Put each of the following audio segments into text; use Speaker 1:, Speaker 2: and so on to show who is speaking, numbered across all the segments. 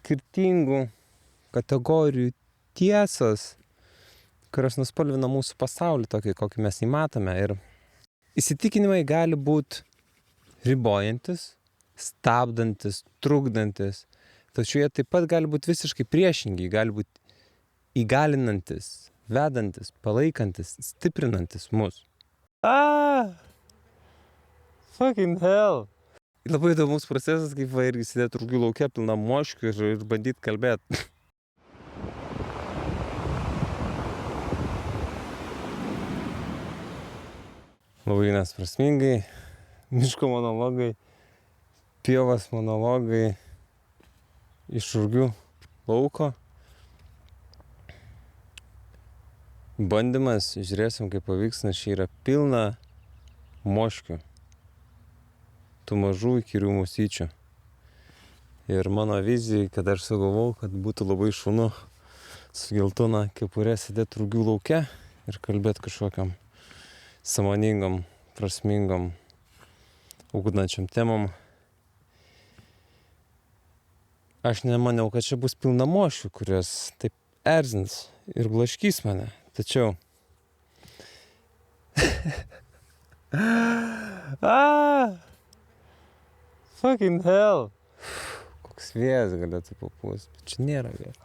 Speaker 1: skirtingų kategorijų tiesos, kurios nuspalvina mūsų pasaulį tokį, kokį mes jį matome. Ir įsitikinimai gali būti ribojantis, stabdantis, trukdantis, tačiau jie taip pat gali būti visiškai priešingi, gali būti įgalinantis, vedantis, palaikantis, stiprinantis mus. Fucking hell! Labai įdomus procesas, kaip va irgi sėdėti rugių lauke pilna moškių ir bandyti kalbėti. Labai nesprasmingai, miško monologai, pievas monologai iš rugių lauko. Bandymas, žiūrėsim kaip pavyks, nes čia yra pilna moškių. Tų mažų įkyrių musyčių. Ir mano vizija, kad aš sugalvojau, kad būtų labai šaunu su geltona kepure sėdėti rugių lauke ir kalbėti kažkokiam sąmoningom, prasmingom, ugdančiam temom. Aš nemaniau, kad čia bus pilna mošių, kurios taip erzins ir blaškys mane. Tačiau fucking hell! Koks vėjas galėtų papūst, bet čia nėra vėjas.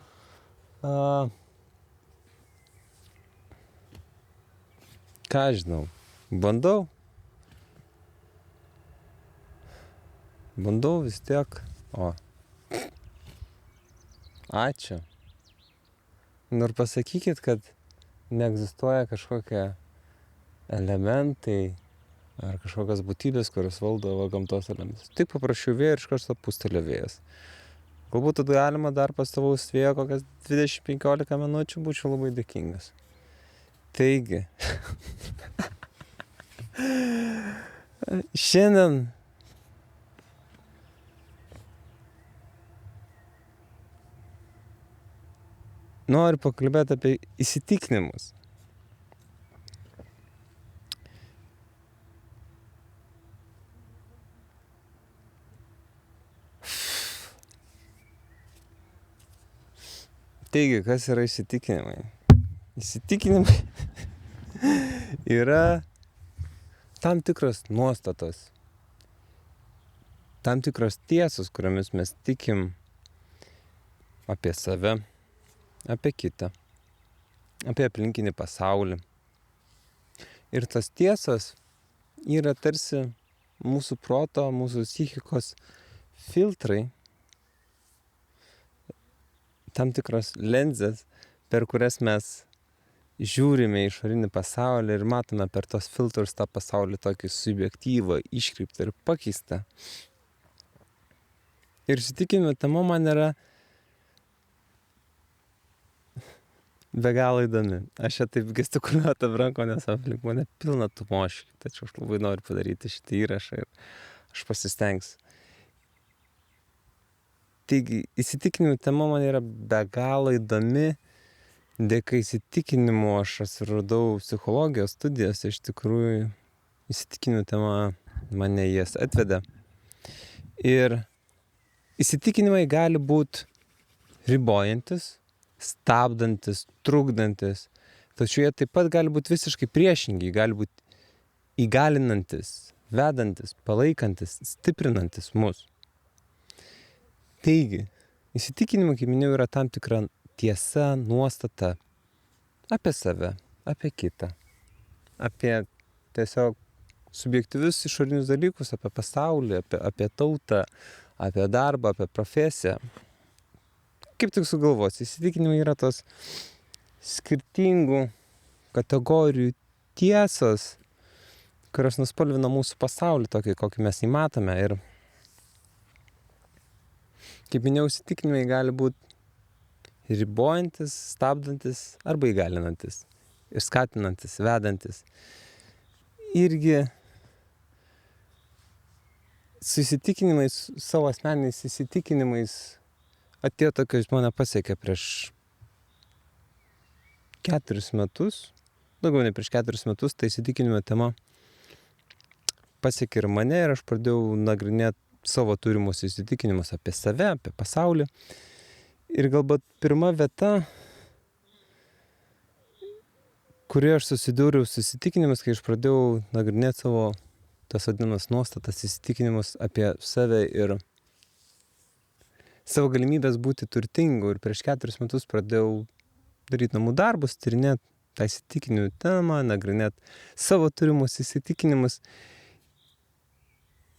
Speaker 1: Ką žinau, bandau vis tiek. Ačiū. Ir pasakykit, kad neegzistuoja kažkokie elementai ar kažkokios būtybės, kurios valdo gamtos elementus. Tik paprašiau vėjo ir iš karto pūstelėjo vėjas. Galbūt galima dar pastovaus vėjo kokias 20-15 minučių, būčiau labai dėkingas. Taigi, šiandien noriu pakalbėti apie įsitikinimus. Taigi, kas yra įsitikinimai? Įsitikinimai yra tam tikros nuostatos, tam tikros tiesos, kuriomis mes tikim apie save, apie kitą, apie aplinkinį pasaulį. Ir tas tiesos yra tarsi mūsų proto, mūsų psichikos filtrai, tam tikros lenzės, per kurias mes žiūrime į išorinį pasaulį ir matome per tos filtrus tą pasaulį tokį subjektyvą, iškreiptą ir pakeistą. Ir įsitikinimų tema man yra be galo įdomi. Aš čia taip gestikuliuoju tą ranką, nes aplink mane pilna tų moškių, tačiau aš labai noriu padaryti šitą įrašą ir aš pasistengsiu. Taigi, įsitikinimų tema man yra be galo įdomi. Dėka įsitikinimų aš atsiradau psichologijos studijas, iš tikrųjų įsitikinimų tema mane jas atvedė. Ir įsitikinimai gali būti ribojantis, stabdantis, trukdantis, tačiau jie taip pat gali būti visiškai priešingi, gali būti įgalinantis, vedantis, palaikantis, stiprinantis mus. Taigi, įsitikinimai, kaip minėjau, yra tam tikra tiesa, nuostata apie save, apie kitą, apie tiesiog subjektyvius išorinius dalykus, apie pasaulį, apie tautą, apie darbą, apie profesiją. Kaip tik sugalvosi, įsitikinimai yra tos skirtingų kategorijų tiesos, kurios nuspalvina mūsų pasaulį tokį, kokį mes jį matome. Ir kaip minėjau, įsitikinimai gali būti ribojantis, stabdantis arba įgalinantis ir skatinantis, vedantis. Irgi su įsitikinimais, savo asmeniniais įsitikinimais atėjo tokia, mane pasiekė prieš 4 metus, daugiau nei prieš 4 metus, tai įsitikinimo tema pasiekė ir mane ir aš pradėjau nagrinėti savo turimus įsitikinimus apie save, apie pasaulį. Ir galbūt pirma vieta, kurioje aš susidūriau su įsitikinimus, kai aš pradėjau nagrinėti savo tas vadinamas nuostatas, įsitikinimus apie save ir savo galimybės būti turtingu. Ir prieš 4 metus pradėjau daryti namų darbus, tyrinėti tą įsitikinimų temą, nagrinėti savo turimus įsitikinimus.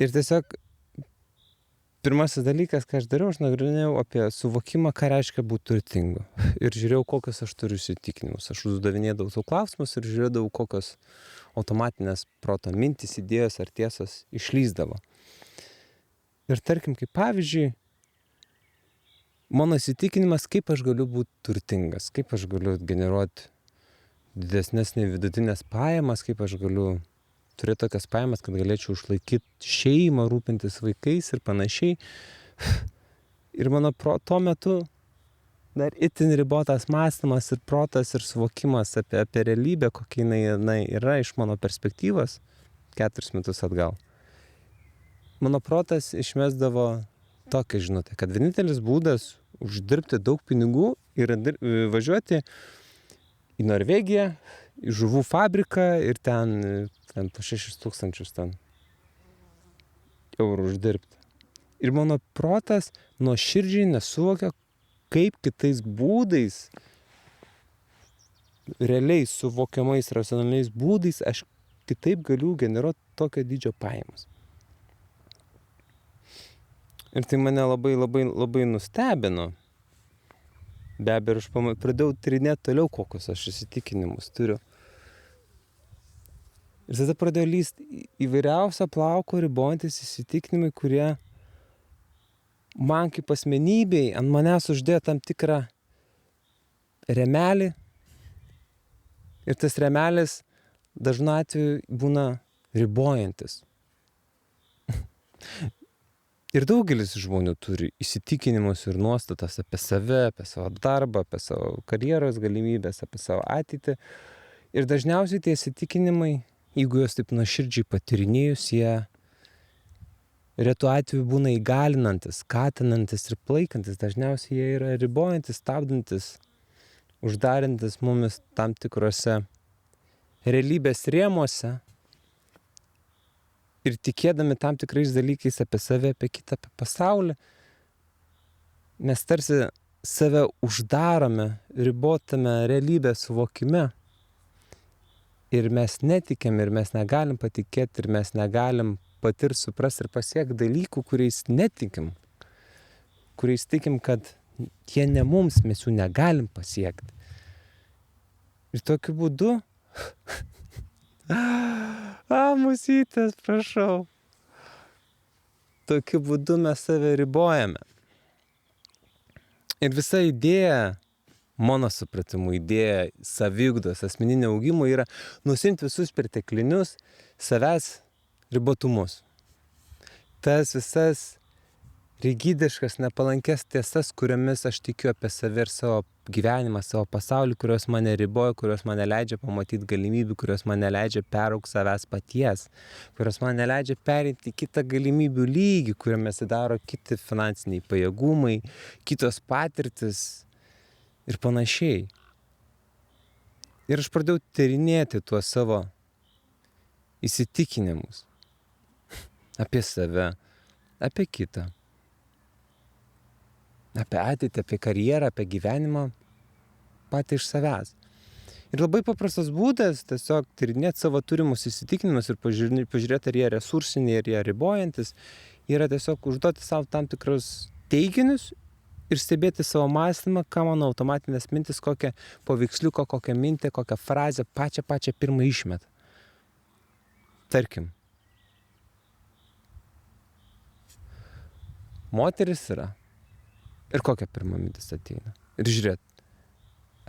Speaker 1: Ir tiesiog pirmasis dalykas, ką aš dariau, aš nagrinėjau apie suvokimą, ką reiškia būti turtingu. Ir žiūrėjau, kokius aš turiu įsitikinimus. Aš uždavinėdavau savo klausimus ir žiūrėdavau, kokios automatinės proto mintys, idėjos ar tiesos išlįsdavo. Ir tarkim, kaip pavyzdžiui, mano įsitikinimas, kaip aš galiu būti turtingas, kaip aš galiu generuoti didesnės nei vidutinės pajamas, kaip aš galiu turėti tokias pajamas, kad galėčiau išlaikyti šeimą, rūpintis vaikais ir panašiai. Ir mano tuo metu dar itin ribotas mąstymas ir protas ir suvokimas apie realybę, kokia jinai yra iš mano perspektyvos 4 metus atgal. Mano protas išmesdavo tokią žinutę, kad vienintelis būdas uždirbti daug pinigų yra važiuoti į Norvegiją, į žuvų fabriką ir ten po 6,000 eurų uždirbti. Ir mano protas nuoširdžiai nesuvokia, kaip kitais būdais, realiai suvokiamais, racionaliais būdais, aš kitaip galiu generuoti tokio dydžio pajamas. Ir tai mane labai nustebino. Be abejo, aš pradėjau tyrinėti toliau, kokius aš įsitikinimus turiu. Ir tada pradėjo lysti įvairiausio plauko ribojantis įsitikinimai, kurie man kaip asmenybei ant manęs uždėjo tam tikrą rėmelį. Ir tas rėmelis dažnu atveju būna ribojantis. Ir daugelis žmonių turi įsitikinimus ir nuostatas apie save, apie savo darbą, apie savo karjeros galimybės, apie savo ateitį. Ir dažniausiai tie įsitikinimai, jeigu juos taip nuoširdžiai patyrinėjus, jie retu atveju būna įgalinantis, skatinantis ir palaikantis. Dažniausiai jie yra ribojantis, stabdantis, uždarantis mumis tam tikrose realybės rėmuose ir tikėdami tam tikrais dalykais apie save, apie kitą, apie pasaulį, mes tarsi save uždarome ribotame realybės suvokime. Ir mes netikim, ir mes negalim patikėti, ir mes negalim patirti, suprasti ir pasiekti dalykų, kuriais netikim. Kuriais tikim, kad jie ne mums, mes jų negalim pasiekti. Ir tokiu būdu... musytės, prašau. Tokiu būdu mes save ribojame. Ir visa idėja, mano supratimu, idėja saviugdos, asmeninio augimo yra nusimti visus perteklinius savęs ribotumus. Tas visas rigidiškas, nepalankės tiesas, kuriomis aš tikiu apie save ir savo gyvenimą, savo pasaulį, kurios mane riboja, kurios mane leidžia pamatyti galimybių, kurios mane leidžia peraugti savęs paties, kurios mane leidžia pereiti kitą galimybių lygį, kuriame atsidaro kiti finansiniai pajėgumai, kitos patirtis ir panašiai. Ir aš pradėjau tyrinėti tuos savo įsitikinimus apie save, apie kitą, apie ateitį, apie karjerą, apie gyvenimą patį iš savęs. Ir labai paprastas būdas tiesiog tyrinėti savo turimus įsitikinimus ir pažiūrėti, ar jie resursiniai, ar jie ribojantis, yra tiesiog užduoti savo tam tikrus teiginius ir stebėti savo mąstymą, ką mano automatinės mintis, kokią paveiksliuką, kokią mintį, kokią frazę pačią pirmą išmeta. Tarkim, moteris yra. Ir kokia pirma mintis ateina. Ir žiūrėt,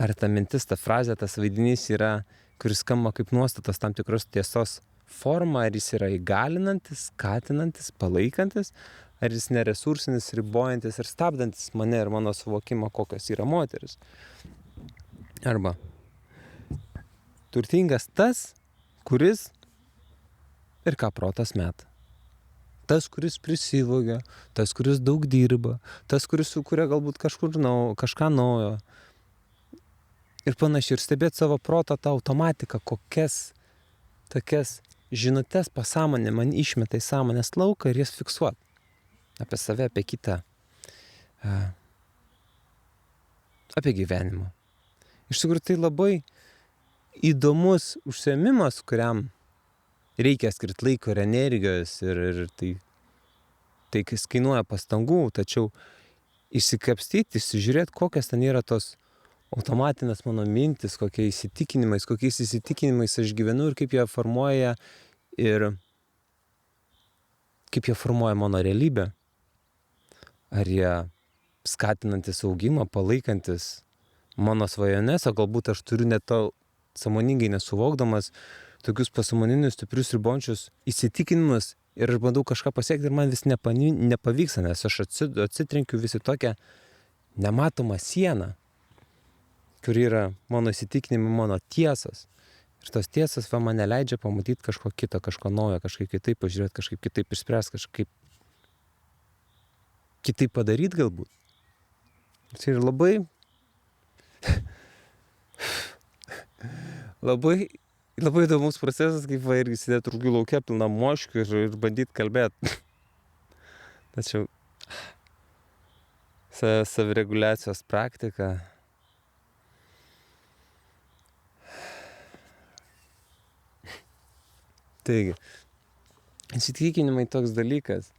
Speaker 1: ar ta mintis, ta frazė, tas vaidinys yra, kuris skamba kaip nuostatos tam tikros tiesos forma, ar jis yra įgalinantis, skatinantis, palaikantis, ar jis neresursinis, ribojantis ir stabdantis mane ir mano suvokimą, kokios yra moteris. Arba turtingas tas, kuris ir ką protas meta. tas, kuris prisivogia, tas, kuris daug dirba, tas, kuris sukuria galbūt kažką naujo. Ir panašiai, ir stebėti savo proto tą automatiką, kokias tokias žinutes pasąmonė man išmeta į sąmonės lauką ir jas fiksuot. Apie save, apie kitą. Apie gyvenimą. Iš tikrųjų, tai labai įdomus užsiėmimas, kuriam reikia skirti laiko ir energijos ir tai kainuoja pastangų, tačiau išsikapstyti, išsižiūrėti, kokias ten yra tos automatinės mano mintis, kokiais įsitikinimais aš gyvenu ir kaip jie formuoja mano realybę. Ar jie skatinantis augimą, palaikantis mano svajones, o galbūt aš turiu net to sąmoningai nesuvokdamas tokius pasąmoninius stiprius ribojančius įsitikinimus ir aš bandau kažką pasiekti ir man vis nepavyksta, nes aš atsitrenkiu visi tokią nematomą sieną, kur yra mano įsitikinimai, mano tiesos. Ir tos tiesos man neleidžia pamatyti kažko kito, kažko naujo, kažkaip kitaip pažiūrėti, kažkaip kitaip išspręsti, kažkaip kitaip padaryti galbūt. Tai yra labai įdomus procesas, kaip irgi sėdėti rūgių lauke pilna moškių ir bandyti kalbėti. Tačiau savireguliacijos praktika. Taigi, įsitikinimai toks dalykas,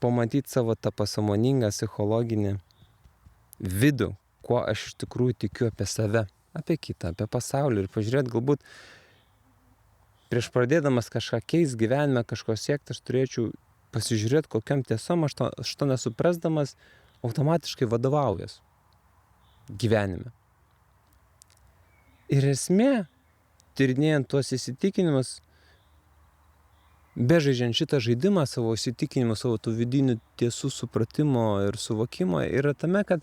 Speaker 1: pamatyti savo tą pasąmoningą psichologinį vidų, kuo aš iš tikrųjų tikiu apie save, apie kitą, apie pasaulį ir pažiūrėti, galbūt prieš pradėdamas kažką keist gyvenime, kažko siekti, aš turėčiau pasižiūrėti, kokiam tiesom aš to nesuprasdamas automatiškai vadovaujas gyvenime. Ir esmė, tyrinėjant tuos įsitikinimus, bežaidžiant šitą žaidimą savo įsitikinimų, savo tų vidinių tiesų supratimo ir suvokimo, yra tame, kad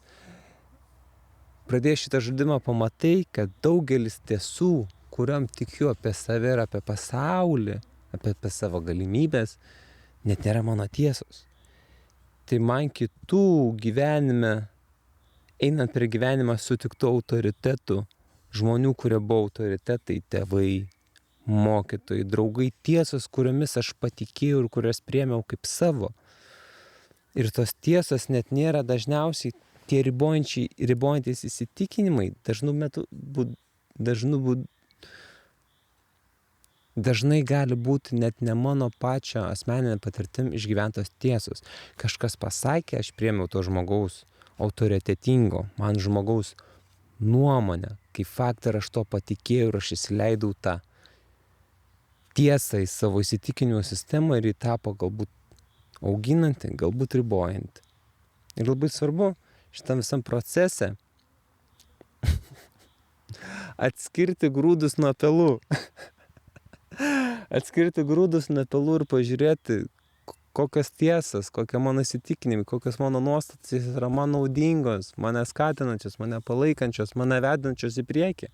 Speaker 1: pradėjęs šitą žaidimą pamatai, kad daugelis tiesų, kuriam tikiu apie save ir apie pasaulį, apie savo galimybės, net nėra mano tiesos. Tai man kitų gyvenime, einant per gyvenimą sutiktų autoritetų, žmonių, kurie buvo autoritetai, tėvai, mokytojai, draugai, tiesos, kuriomis aš patikėjau ir kurias priėmiau kaip savo. Ir tos tiesos net nėra dažniausiai tie ribojantys įsitikinimai, dažnai gali būti net ne mano pačio asmeninė patirtim išgyventos tiesos. Kažkas pasakė, aš priėmiau to žmogaus autoritetingo, man žmogaus nuomonę, kaip faktą ir aš to patikėjau ir aš įsileidau tą tiesą į savo įsitikinimo sistemą ir jį tapo galbūt auginanti, galbūt ribojanti. Ir labai svarbu šitam visam procese atskirti grūdus nuo pelų. Atskirti grūdus nuo pelų ir pažiūrėti, kokios tiesas, kokie mano įsitikinimai, kokios mano nuostatos yra man naudingos, mane skatinančios, mane palaikančios, mane vedančios į priekį,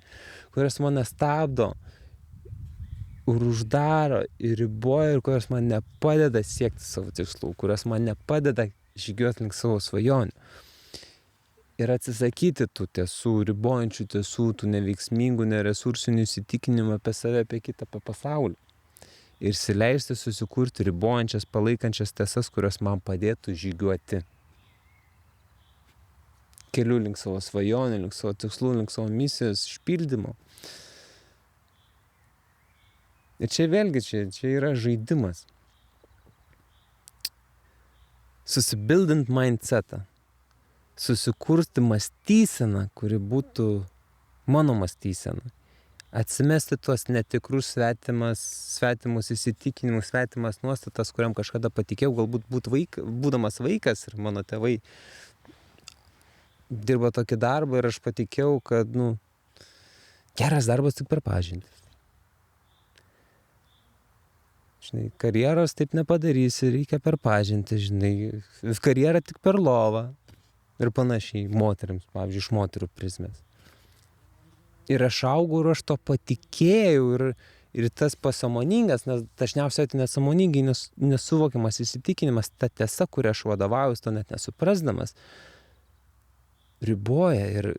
Speaker 1: kurios mane stabdo ir uždaro ir riboja ir kurios man nepadeda siekti savo tikslų, kurios man nepadeda žygiuoti link savo svajonių. Ir atsisakyti tų tiesų, ribojančių tiesų, tų neveiksmingų, neresursinių įsitikinimų apie save, apie kitą, apie pasaulį. Ir įsileisti susikurti ribojančias, palaikančias tiesas, kurios man padėtų žygiuoti keliu link savo svajonių, link savo tikslų, link savo misijos išpildymo. Ir čia vėlgi, čia yra žaidimas. Susibildint mindsetą. Susikurti mąstyseną, kuri būtų mano mąstysena. Atsimesti tuos netikrus svetimus įsitikinimus, svetimas nuostatas, kuriam kažkada patikėjau, galbūt būdamas vaikas ir mano tėvai dirba tokį darbą ir aš patikėjau, kad, geras darbas tik per pažintis. Žinai, karjeros taip nepadarysi, reikia per pažintį, žinai, karjera tik per lovą ir panašiai, moterims, pavyzdžiui, iš moterų prizmės. Ir aš augau ir aš to patikėjau Ir tas pasąmoningas, nes dažniausiai tai nesąmoningai nesuvokiamas įsitikinimas, ta tiesa, kuria aš vadovaujuos, to net nesuprasdamas, riboja ir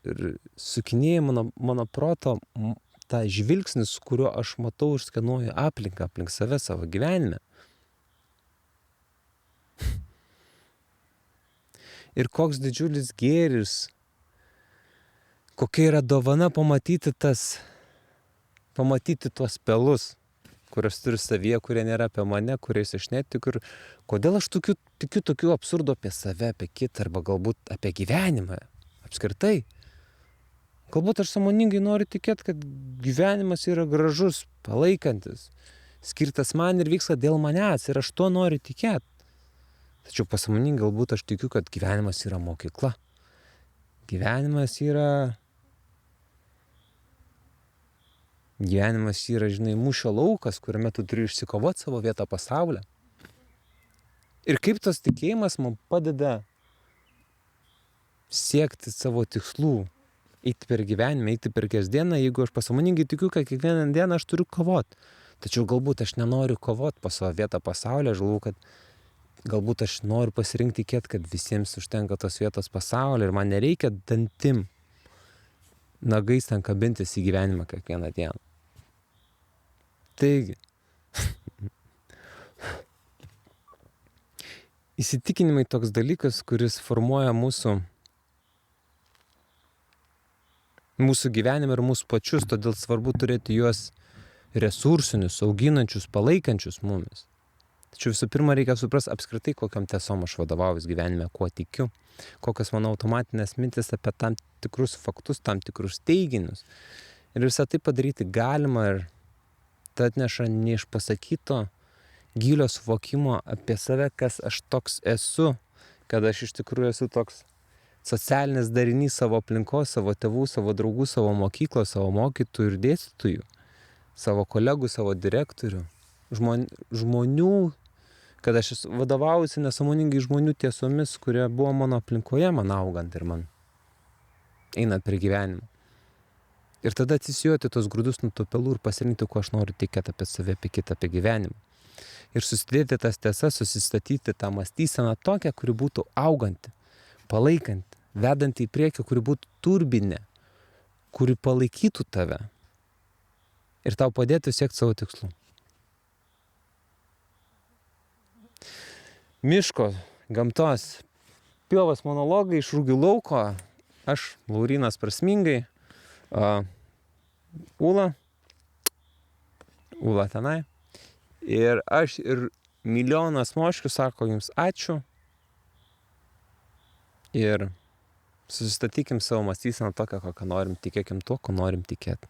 Speaker 1: sukinėja mano proto tą žvilgsnį, su kuriuo aš matau ir skenuoju aplinką, aplink save savo gyvenime. Ir koks didžiulis gėris, kokia yra dovana pamatyti tuos pelus, kuriuos turiu savyje, kurie nėra apie mane, kuriais aš netikiu. Ir kodėl aš tikiu tokių absurdų apie save, apie kitą, arba galbūt apie gyvenimą apskritai. Galbūt aš sąmoningai noriu tikėti, kad gyvenimas yra gražus, palaikantis, skirtas man ir vyksta dėl manęs, ir aš tuo noriu tikėti. Tačiau pasąmoningai galbūt aš tikiu, kad gyvenimas yra mokykla. Gyvenimas yra, žinai, mūšio laukas, kuriame tu turi išsikovoti savo vietą pasaulyje. Ir kaip tas tikėjimas man padeda siekti savo tikslų, eiti per gyvenimą, eiti per kasdieną, jeigu aš pasąmoningai tikiu, kad kiekvieną dieną aš turiu kovoti. Tačiau galbūt aš nenoriu kovoti po savo vietą pasaulyje, aš galvoju, kad galbūt aš noriu pasirinkti tikėti, kad visiems užtenka tos vietos pasaulyje ir man nereikia dantim, nagais ten kabintis į gyvenimą kiekvieną dieną. Taigi, įsitikinimai toks dalykas, kuris formuoja mūsų gyvenimą ir mūsų pačius, todėl svarbu turėti juos resursinius, auginančius, palaikančius mumis. Tačiau visų pirma reikia suprasti apskritai, kokiam tiesom aš vadovaujuos gyvenime, kuo tikiu, kokios mano automatinės mintis apie tam tikrus faktus, tam tikrus teiginius. Ir visą tai padaryti galima ir tai atneša neišpasakyto gilio suvokimo apie save, kas aš toks esu, kad aš iš tikrųjų esu toks socialinis darinys savo aplinkos, savo tėvų, savo draugų, savo mokyklos, savo mokytojų ir dėstytojų, savo kolegų, savo direktorių, žmonių, kad aš vadovaujuosi nesąmoningai žmonių tiesomis, kurie buvo mano aplinkoje, man augant ir man einant per gyvenimą. Ir tada atsisijoti tos grūdus nuo tų pelų ir pasirinkti, kuo aš noriu tikėti apie save, apie kitą, apie gyvenimą. Ir susidėti tas tiesas, susistatyti tą mąstyseną tokią, kuri būtų auganti, palaikanti, vedanti į priekį, kuri būtų turbinė, kuri palaikytų tave ir tau padėtų siekti savo tikslų. Miško, gamtos, pievos monologai iš Rūgių lauko, aš, Laurynas Prasmingai, Ūla tenai. Ir aš ir milijonas moškių sako jums ačiū. Ir susistatykim savo mąstyseną tokią, kokią norim, tikėkim tuo, ko norim tikėti.